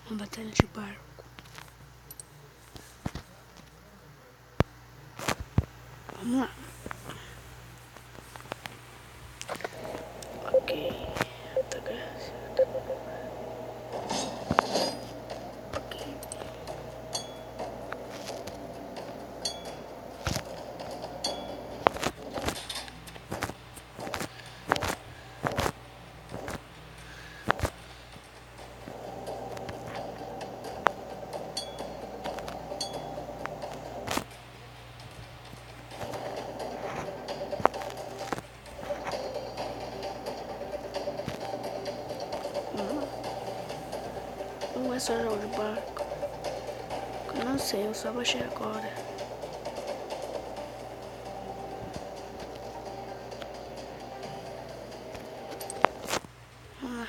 uma batalha de barco. Vamos lá. Ok. Ok. Como é só jogo de barco? Eu não sei, eu só baixei agora. Vamos lá.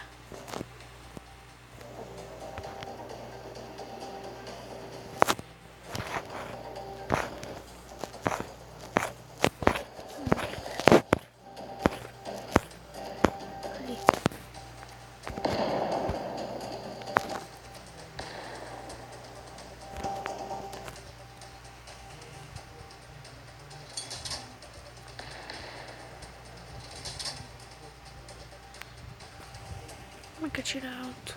Ali. Como é que atira alto?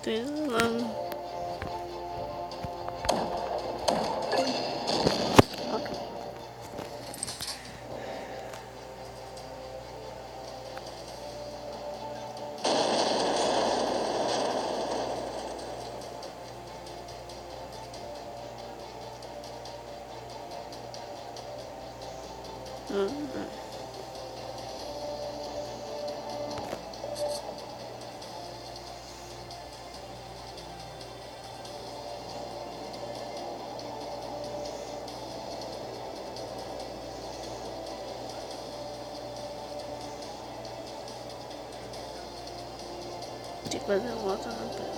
Tô isolando. Ok. Tem que fazer a volta na tela.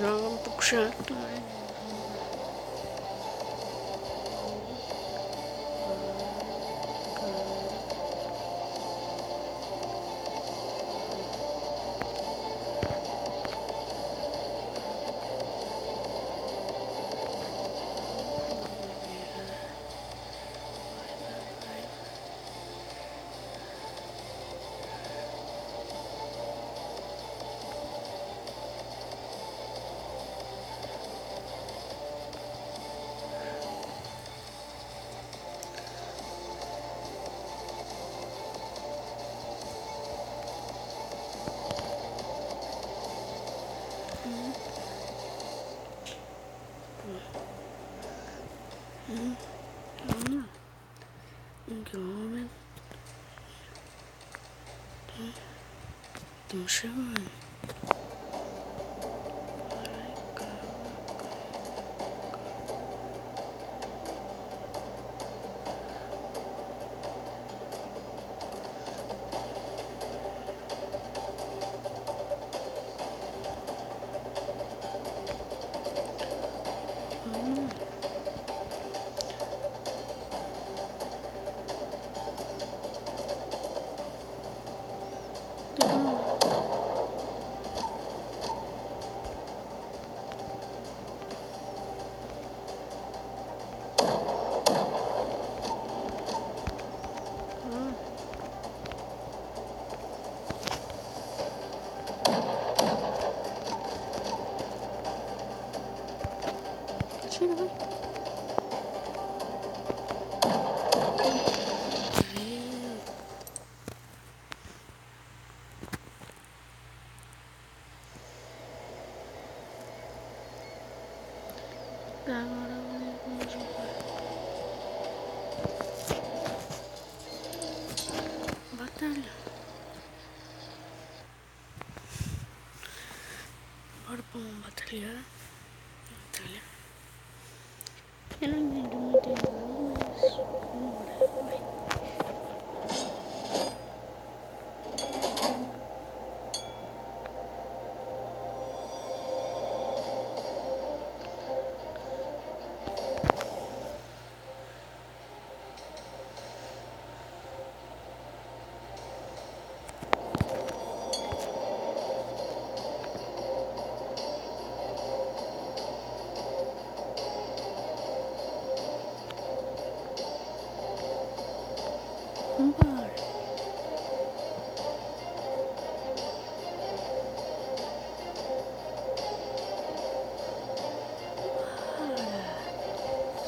Joga um pouco chato, né? Estamos chegando. Tira, vai. Agora vamos jogar. Batalha. Bora pra uma batalha. Batalha. Eu não entendi muito ainda, mas vambora, vai. Vambora. Bora.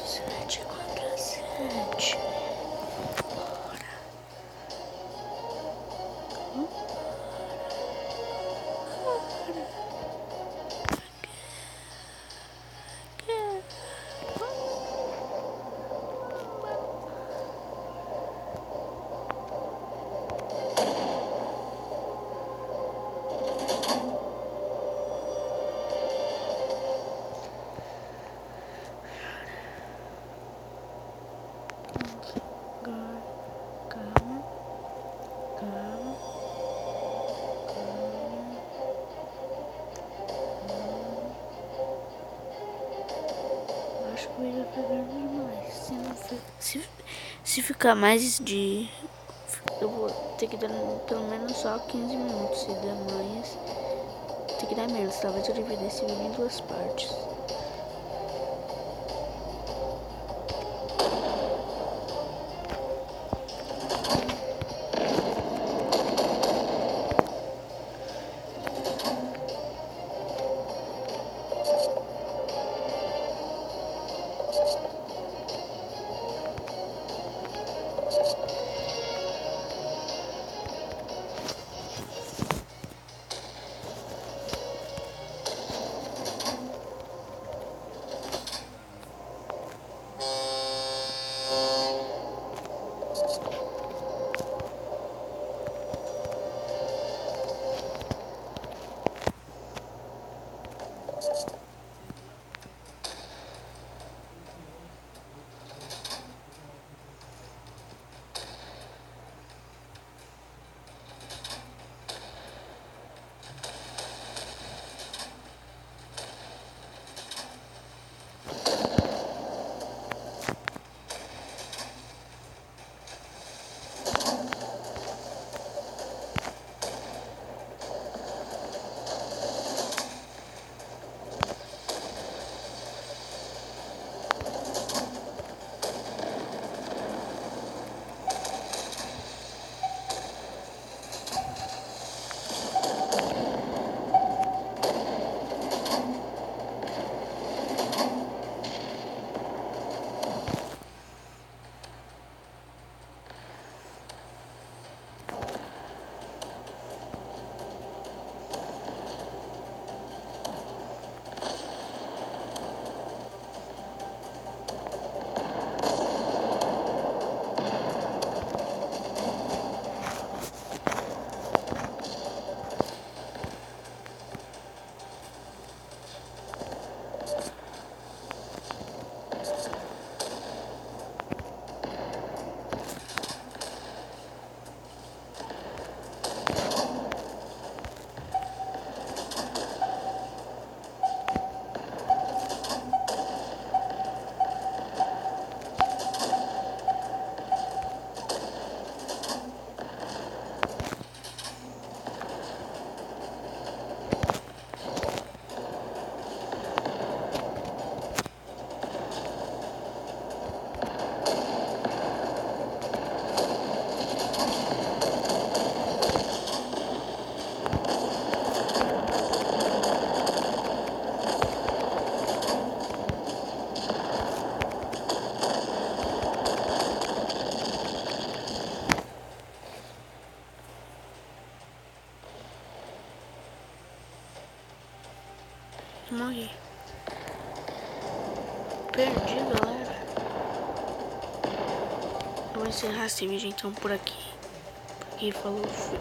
7 contra 7. Bora. Calma. Acho que o vídeo vai pegar demais. Se ficar mais de... Eu vou ter que dar pelo menos só 15 minutos. Se der mais, tem que dar menos. Talvez eu dividir esse vídeo em 2 partes. Morri. Perdi, galera. Eu vou encerrar esse vídeo então por aqui. Falou, fui.